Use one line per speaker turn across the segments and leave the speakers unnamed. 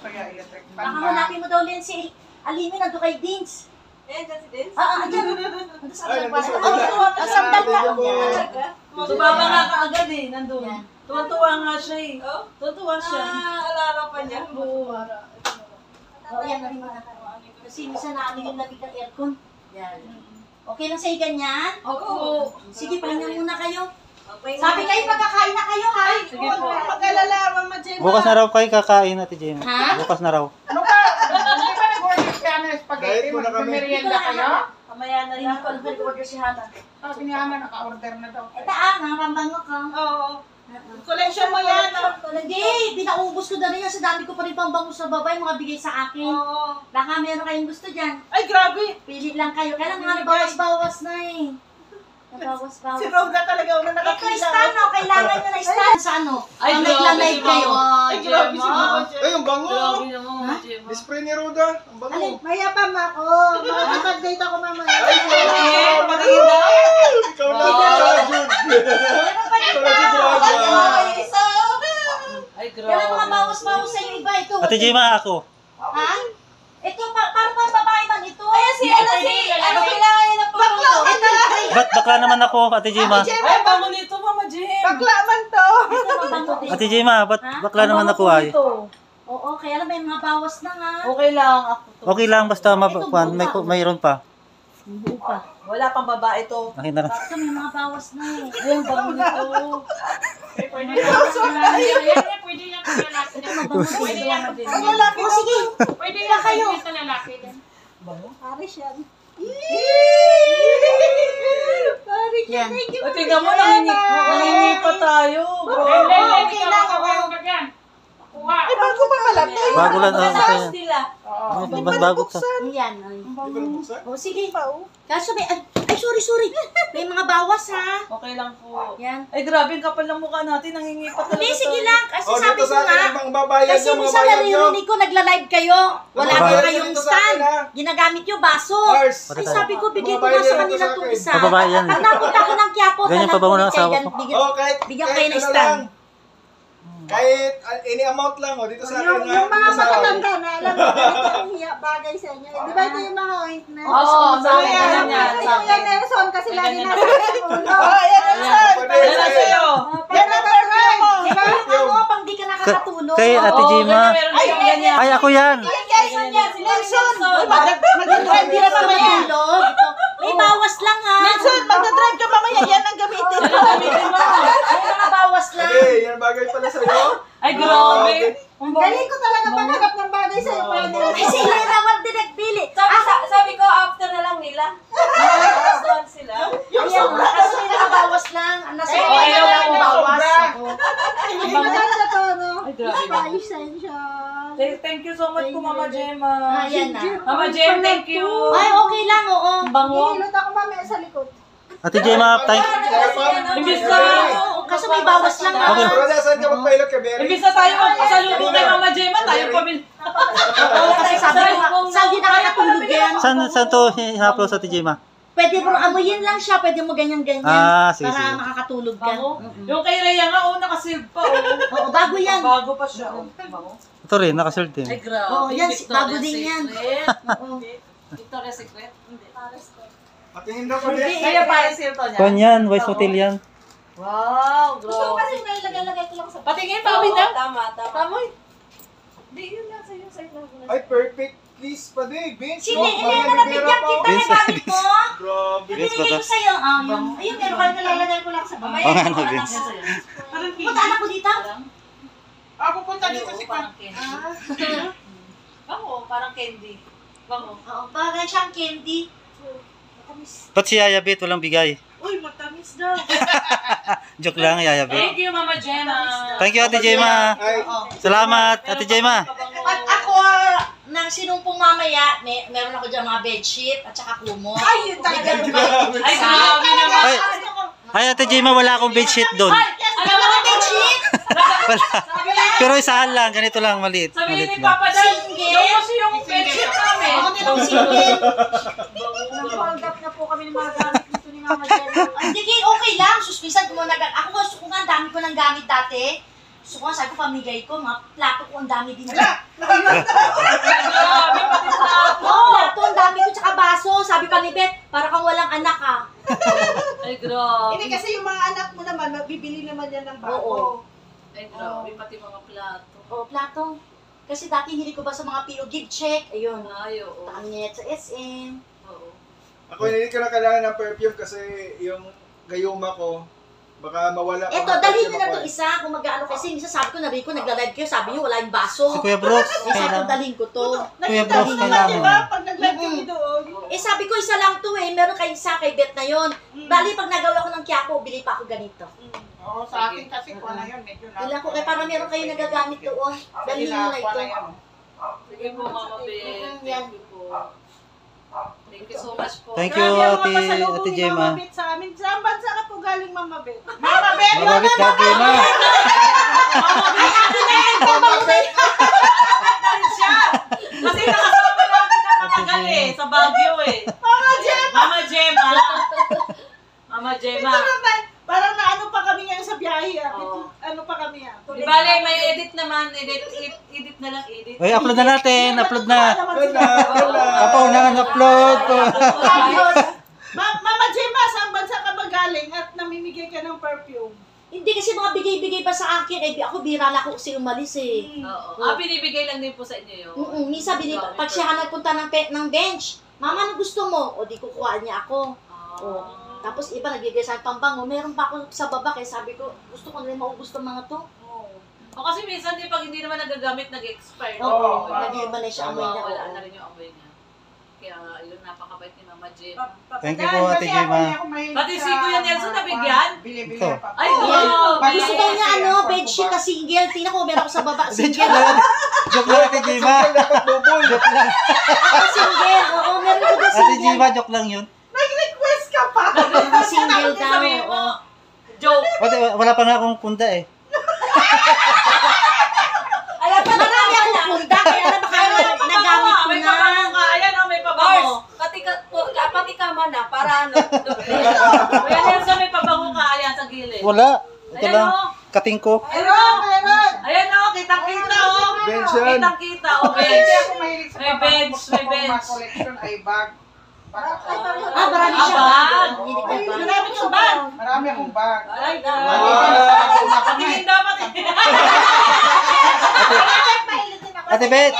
kaya electric fan
Baka
ba?
hanapin mo daw din si Alimi, nandun kay Dins.
Eh, dyan si Dins?
Andyan. Nandun sa
Ay,
sandal.
nandun sa
Sandal ka.
Sumama nga kaagad eh, nandun.
Yan.
Tuwa-tuwa nga siya eh. Tuwa-tuwa siya. Alala pa niya.
Yan, narinig mo na. Kasi minsan namin yung lamig ng aircon. Yan. Okay lang sa'yo ganyan?
Opo.
Sige, pahinga muna kayo.
Okay,
Sabi kayo, pagkakain na kayo, ha?
Sige po. Pag-alala, Mama Gemma.
Bukas na raw kayo kakain Ate Gemma.
Ha?
Bukas na raw.
Ano ka? Hindi ba nag-order ka ng spaghetti?
Diet muna kami.
Magmerienda kayo?
Kamaya na
Hindi
lang.
ko alam order si Hana.
Sabi ni Hana, naka-order na daw.
Ito pambango ka.
Oo. Collection mo yan.
Hindi, pinaubos ko na rin yan. Sa dami ko pa rin pambango sa baba, yung mga bigay sa akin.
Oo.
Baka meron kayong gusto dyan.
Ay, grabe.
Pili lang kayo. Kailan nga nabawas-bawas na eh. Nabawas-bawas.
Si Rhoda talaga una
Ito
nakapila.
stand, no? Kailangan nyo na stand. Sa ano?
Ay,
Pag
grabe
nagla-live
si
kayo.
Ay, grabe si Mama Gemma.
Ay, ang bango!
Grabe naman, Mama Gemma.
Spray ni Roda, ang bango.
Alin?
Mayabang ako. Makakapag-date ako mamaya.
Ay,
Eh, maganda.
ikaw na, Jun. Ikaw na, Jun.
Ay,
Kailan mga
grabe.
bawas-bawas sa iyo iba ito?
Ate Gemma, ako.
Ha? Ito, parang pang babae man ito.
Ay, ano kailangan niya na bakla?
Ba't bakla naman ako, Ate Gemma?
Ay, bango nito, Mama Gemma.
Bakla man to.
Ito, mabango din.
Ate Gemma, ba't
Ha?
bakla naman ako ay?
Oo, kaya lang may mga bawas na nga.
Okay lang ako to.
Okay lang, basta mayroon pa.
Buo pa.
Wala pang babae to.
Nakita na.
Ito, may mga bawas na eh.
Ayun, bango nito.
Pwede yan sa lalaki. Pwede yan sa lalaki.
Ang lalaki, oh, sige.
Pwede yan sa lalaki.
Paris yan.
Yan.
O, tingnan mo, nangingi pa tayo.
Okay lang ako. Kuha.
Ay, bago pa pala.
Bago lang.
Mataas nila.
Di ba bago ka?
Yan. Ay.
Di ba nabuksan?
Oh, sige. Kaso may, ay, sorry. May mga bawas ha.
Okay lang po.
Yan.
Ay, grabe, ang kapal ng mukha natin. Nangingi pa talaga
Hindi, sige
tayo.
lang. Kasi
Oh,
sabi
dito
ko
sa akin,
nga.
ang babayad
Kasi
nyo,
minsan
mabayad nyo.
naririnig ko, nagla-live kayo. Wala
Mabayad
pa
nyo
kayong
dito sa akin,
stand.
ha?
Ginagamit yung baso.
Mars.
Ay, sabi ko, bigyan ko
Mabayad
nga sa
nyo
kanila
sa
itong
akin.
isa.
Mababae yan.
Pag napunta ko ng Quiapo,
Ganyan pa ba muna ang asawa ko?
Oh, kahit
Bigyan kayo ng
ano
stand.
lang. Kahit any amount lang, oh, dito sa akin,
Yung
ha?
mga
Dito sa akin.
matatanda na, alam mo, ito ang hiya bagay sa inyo. Di ba ito yung mga ointment?
Oo, sa akin
Kaya,
ganyan yan.
kasi
Sa
Kuya
akin.
Nelson, kasi lagi
Ganyan.
nasa sa ulo.
Ayan, Nelson.
Pwede,
Yan na
sige.
sa'yo.
Yan ang try mo.
Di ba yung ano, pang di ka nakakatulog?
Kay Ate
Oo,
Gemma.
ganyan, meron kayong ganyan.
Ay, ako yan.
Nelson yan, si Nelson.
Mag-drive din sa matulog. Ito. May bawas lang ha.
Nelson, magdadrive ka mamaya. Yan ang gamitin mo.
May mga bawas lang.
Pwede, yan bagay pala sa'yo.
Ay, grabe.
Galing ko talaga maghanap ng bagay sa iyo, Kuya
Ay,
Nelson.
sila naman din nagpili.
Sabi ko, after na lang nila. Doon sila.
Ayan, kasi may nakabawas lang. Nasa
Okay,
okay,
okay,
lang
okay.
bawas.
Hindi maganda to, no?
Ay, grabe.
Pa-essential.
Thank you so much po, Mama Gemma.
Ayan na.
Mama Gem, thank you.
Ay, okay lang, oo.
Bango.
Ihilot ako mamaya sa likod.
Ate Gemma, thank
Imbis na,
Kaso may bawas lang ha.
Okay.
Roda, saan ka magpailot ka, Berry?
imbis na tayo magpasalubong kay Mama Gemma, tayo pamil.
Oo, kasi sabi ko, saan di nakakatulog yan?
Saan to hinaplo sa Ate Gemma?
Pwede mo amoyin lang siya, pwede mo ganyan-ganyan.
Ah, sige,
para
sige.
makakatulog ka.
Bango. Yung kay Rhea nga, nakasave pa.
Oo, bago yan.
Bago pa siya. Bango.
Ito rin, nakasold din.
Ay, grabe.
Oo, yan, bago din yan. Oo.
Victoria's Secret? Hindi.
Patingin daw ko, Berry.
Kaya Paris Hilton niya.
Kuan yan, Wise Hotel yan.
Wow,
Gusto ko
grabe.
kasi may lagay-lagay ko lang sa...
Patingin, pabi na.
Tama.
Tama. Hindi, yun lang sa'yo.
Ay, perfect. Please, pwede. Vince,
Sige,
oh,
Elena,
Maria
nabigyan
Rivera
kita
pa.
na gamit mo.
Grabe.
Vince ba
Binigay
to?
ko sa'yo. Ayun, meron ka nalalagay ko lang sa bamay.
Oo nga, no, Vince.
Punta anak ko dito.
Pupunta dito si Pan.
Parang candy. Bango, parang candy. Bango.
Oo, parang siyang candy.
Ba't si Yaya Bet walang bigay?
Uy, matamis daw.
Joke lang, Yaya Bet.
Thank you, Mama Gemma.
Thank you, Ate Gemma.
Ay,
Salamat, Ate Gemma.
At ako, nang sinumpong mamaya, meron ako dyan mga bedsheet at saka kumot.
Ay, yun talaga.
Ay, grabe naman.
Ay, ay, Ate Gemma, wala akong bedsheet doon.
Alam mo ang bedsheet?
Wala. Pero isahan lang, ganito lang, maliit.
Sabi
Maliit
ni
lang.
Papa Dan,
Single.
yung kasi yung bedsheet namin.
Ako din ang single.
Hold up na po kami ng mga gamit nito ni Mama Jen.
Hindi, okay lang. Suspisan ko muna. Ako gusto ko nga, ang dami ko ng gamit dati. Gusto ko, sabi ko, pamigay ko, mga plato ko, ang dami din.
Grabe, pati plato.
Oo, plato, ang dami ko, tsaka baso. Sabi pa ni Beth, para kang walang anak ha.
Ay, grabe.
Hindi kasi yung mga anak mo naman, bibili naman yan ng bago.
Oo.
Ay, grabe, pati mga plato.
Oo, plato. Kasi dati hindi ko ba sa mga PO give check, ayun.
Ay, oo.
Tangit sa SM.
Oo.
Ako hindi ko na kailangan ng perfume kasi yung gayuma ko, baka mawala. pa
Eto,
ng
dalhin
perfume
nyo na
ako
to
eh.
isa kung mag-ano kasi minsan sabi ko na rin ko, nagla-live kayo, sabi nyo wala yung baso.
Si Kuya Brooks,
Eh, sabi ko,
kailangan.
dalhin ko to.
Kuya
Nakita
Brooks,
mo naman,
kailangan.
di ba? Pag nag-live kami doon.
Eh, sabi ko, isa lang to eh. Meron kayo isa kay Beth na yon. Bali, pag nagawa ko ng Quiapo, bili pa ako ganito.
Oo, sa akin kasi kung ano yun, medyo na.
Wala ko, kaya parang meron kayo nagagamit doon. Dalhin nyo na ito.
Sige po, Mama Beth.
Yan.
Thank you po. Thank you so much po.
Thank you,
Grabe ang mga
Ate
pasalubong ni
Gemma.
Mama Bet sa amin. Saan bansa ka po galing, Mama Bet?
Mama Bet!
Mababit ka, Gemma.
Ay, ate na yan! Pamangkin!
siya. Kasi nakasama natin ang matagal eh, sa Baguio eh. Mama Gemma. Mama Gemma.
Parang naano pa kami ngayon sa biyahe.
Oo.
Ano pa kami
Di bale, may edit naman. Edit na lang, edit.
Uy, upload na natin. Upload na.
Yun na, yun na.
Kapaunangan upload.
Mama Gemma, saan bansa ka ba galing at namimigay ka ng perfume?
Hindi kasi mga bigay-bigay pa sa akin. Eh, ako birala ko kasi umalis eh.
Oo. Binibigay lang din po sa inyo yun.
Minsan, pag siya nagpunta ng bench, Mama, ano gusto mo? O di kukuhaan niya ako. O, tapos iba nagbigay sa akin pambango. Meron pa ako sa baba kaya sabi ko, gusto ko na rin maubos ng mga to.
O kasi minsan di pag hindi naman nagagamit, nag-expire.
Oo,
Oo.
nag-iba na siya amoy niya.
Wala na rin yung amoy niya. Kaya yun, napakabait ni Mama Gemma.
Thank you po, Ate Gemma.
Pati si Kuya Nelson nabigyan?
Bili-bili
Ito.
pa.
Ay,
Oo.
wow.
Gusto daw niya bedsheet na single. Tingnan ko, meron ako sa baba,
Joke
single.
lang. Joke lang, Ate Gemma.
Dapat double.
Joke lang.
Ako single. Oo, meron ko daw
Ate
single.
Gemma, joke lang yun.
Nag-request ka pa!
Single daw.
Sabi mo,
oo.
joke.
Wala pa nga akong kunda eh.
Alam pa, marami akong punta. Kaya na baka nagamit ko
May
na.
pabango ka. Ayan o, may pabango.
Pati ka man na, para ano.
Kuya Nelson, may pabango ka. Ayan, sa gilid.
Wala. Ito
Ayan
lang.
o.
Kating ko.
Meron!
Ayan o, kitang-kita o.
Bench yan.
Kitang-kita o,
Kasi
bench.
hindi ako mahilig sa
May
pabango.
bench,
Gusto
may
kong
bench.
ma-collection ay bag. Bag ako.
Marami siya
Bag.
bag. Hindi ka bag.
Marami kang bag!
Marami akong bag.
Ay,
Patingin
dapat.
Ate Bet.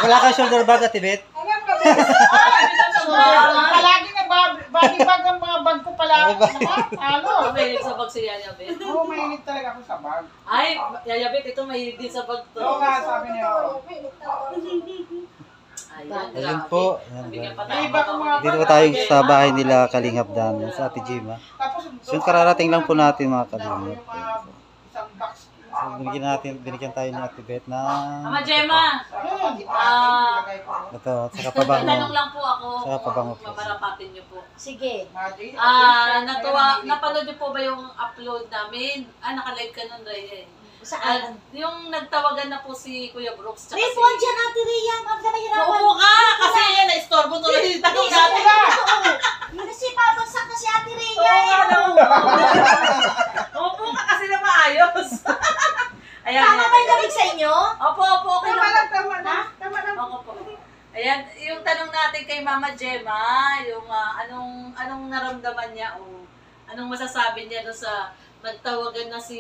Wala ka shoulder bag, Ate Bet.
Palagi na body bag ang mga bag ko pala. Halo.
Mahilig sa bag si Yaya Bet.
Oo, mahilig talaga ako sa bag.
Ay, Yaya Bet, ito mahilig din sa bag to.
Oo nga, sabi niya.
Ayan,
Ayun
grabe.
po.
Nabigyan pa
May
tayo
iba kong mga
Dito po tayo sa bahay nila Kalingap Dan sa Ate Gemma.
Tapos,
So kararating lang po natin mga
Tapos
Kalingap.
yung mga isang box.
So binigyan tayo ni Ate Bet na
Mama Gemma,
ito, saka
may
pabango.
tanong lang po ako.
Saka pabango po.
Mamarapatin niyo po.
Sige.
Napanood niyo po ba yung upload namin? Naka-live ka nun, Ray.
Saan?
Yung nagtawagan na po si Kuya Brooks. tsaka
May phone dyan, Ate Rhea. Huwag ka mahirapan.
Upo ka! Kasi yan, na-istorbo tuloy yung tanong natin.
Kasi pabagsak na si Ate Rhea.
Oo nga daw. Upo ka kasi na maayos. Ayan.
Tama ba yung lamig sa inyo?
Opo, okay
Tama
lang.
lang, tama na. Tama lang.
Ako po. Ayan, yung tanong natin kay Mama Gemma, yung anong naramdaman niya o anong masasabi niya doon sa nagtawagan na si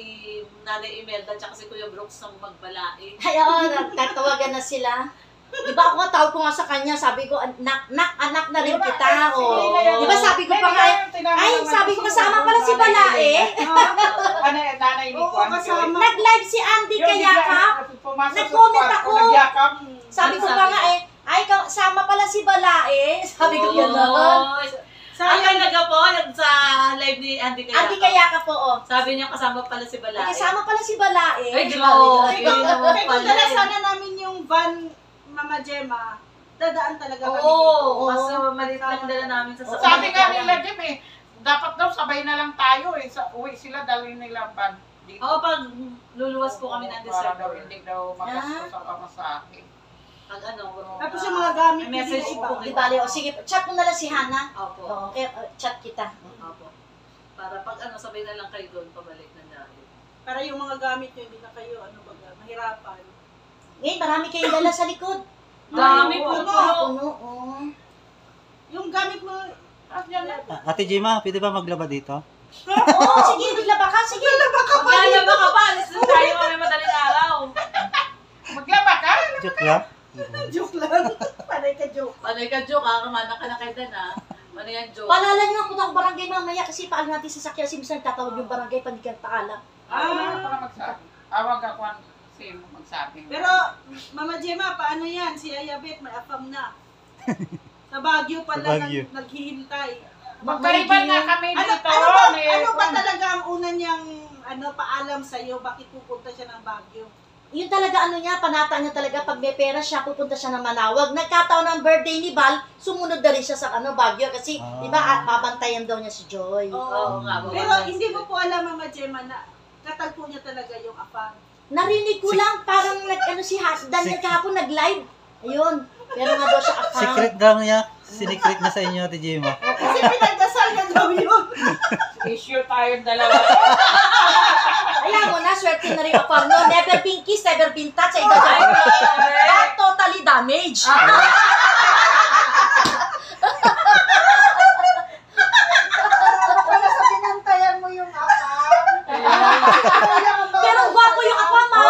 Nanay Imelda at si Kuya Brooks ng magbalae.
Ay, oo, nagtatawagan na sila. Di ba ako nga, tawag ko nga sa kanya, sabi ko, anak na rin kita. O, di ba sabi ko pa nga, ay, sabi ko, kasama pala si Balae.
Ano yung nanay ni
Oo,
Juan?
kasama.
Nag-live si Andy Kayakap. Nag-comment ako. Sabi ko pa nga ay, kasama pala si Balae. Sabi ko gano'n.
Ang talaga po, sa live ni Andy Kayaka.
Andy Kayakap po, o.
Sabi niya kasama pala si Balae.
Kasama pala si Balae.
Ay, grabe.
Kaya kung dala sana namin yung van, Mama Gemma, dadaan talaga kami
Oo,
dito.
kasi maliit lang dala namin sa
Sabi nga nila, Jim dapat daw sabay na lang tayo Uwi sila, dalhin nila ang bag dito.
Oo, pag luluwas po kami ng
Para daw
December.
hindi daw magastos ang pamasahe.
Pag
Tapos yung mga gamit
may message
hindi na
po.
iba.
Di bale, o sige, chat mo na lang si Hana.
Opo.
Oo, kaya chat kita.
Opo. Para pag sabay na lang kayo doon, pabalik na dahil.
Para yung mga gamit nyo, hindi na kayo, mahirapan.
Ngayon, marami kayong dala sa likod.
Dami
Oo,
po.
Puno, oh.
Yung gamit mo,
Ate Jima, pwede ba maglaba dito?
Oo, sige, maglaba ka, sige.
Maglalaba ka pa. Alis na tayo may madaling araw.
Maglaba ka?
Joke lang.
joke lang. Panay ka joke.
Panay ka joke ha. Kamana ka na kay Dan ha. Panay ang joke.
Paalala niyo ako ng barangay mamaya kasi paano natin sasakyan si Misan tatawag yung barangay pag di ka paalam.
Wala pa magsabi. Awag ako si magsabi.
Pero, Mama Gemma, paano yan? Si Ayabet, may afam na. Sa Baguio pala
Sa Baguio.
naghihintay.
Magkariban nga kami
Ano,
dito.
ano ba talaga ang una niyang paalam sa'yo? Bakit pupunta siya ng Baguio?
Yun talaga niya, panata niya talaga pag may pera siya, pupunta siya ng Manawag. Nagkataon ng birthday ni Val, sumunod na rin siya sa Baguio kasi, di ba, babantayan daw niya si Joy.
Oo nga.
Pero hindi mo po alam, Mama Gemma, na katalpo niya talaga yung afam.
Narinig ko lang, parang si Daniel kahapon nag-live. Ayun, meron nga daw siya account.
Secret lang niya. Sinikret niya sa inyo, Ate Jima.
Kasi pinagdasal niya daw yun.
Issue tayong dalawa.
Alam mo na, swerte na rin account no. Never been kissed, never been touched. Ay, but totally damaged.
Kaya sa pinantayan mo yung afam.
Pero gwapo yung account, ma.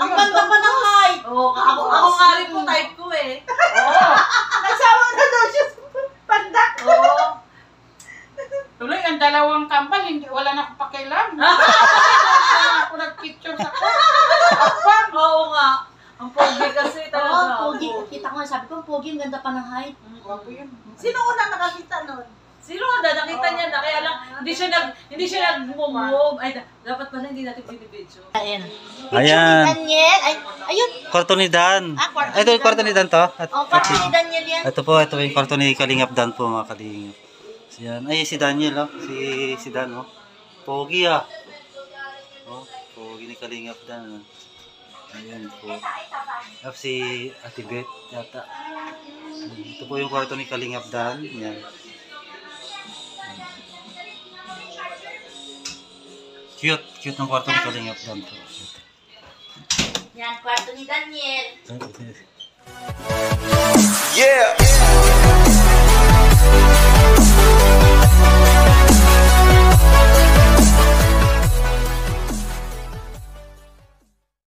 Ang ganda pa ng height.
Oo, ako nga rin po type ko eh.
Nasawa na daw siya sa pandak.
Oo.
Tuloy, ang dalawang kambal, wala na akong pakialam. Wala ako nag-picture sa
Oo nga. Ang pogi kasi
Oo,
talaga.
pogi. Kita ko nga, sabi ko, pogi, ang ganda pa ng height.
Gwapo yun.
Sino una nakakita nun?
Sino nga nakita niya na kaya lang hindi siya nag-move. Ay, dapat pala hindi natin binibidyo.
Ayan.
Ayan.
Daniel. Ay, ayun.
Kwarto ni Dan.
Kwarto
Ito yung kwarto ni Dan to.
Oh, kwarto ni Daniel yan.
Ito po yung kwarto ni Kalingap Dan po, mga Kalingap. Yan. Ay, si Daniel, oh. Si Dan, oh. Pogi, ah. Oh, pogi ni Kalingap Dan. Ayan po. Tapos si Ate Beth, yata. Ito po yung kwarto ni Kalingap Dan. Yan. Cute. Cute ng kwarto ni Kalingap Dan po.
Yan, kwarto ni Daniel.
Cute.
Yeah.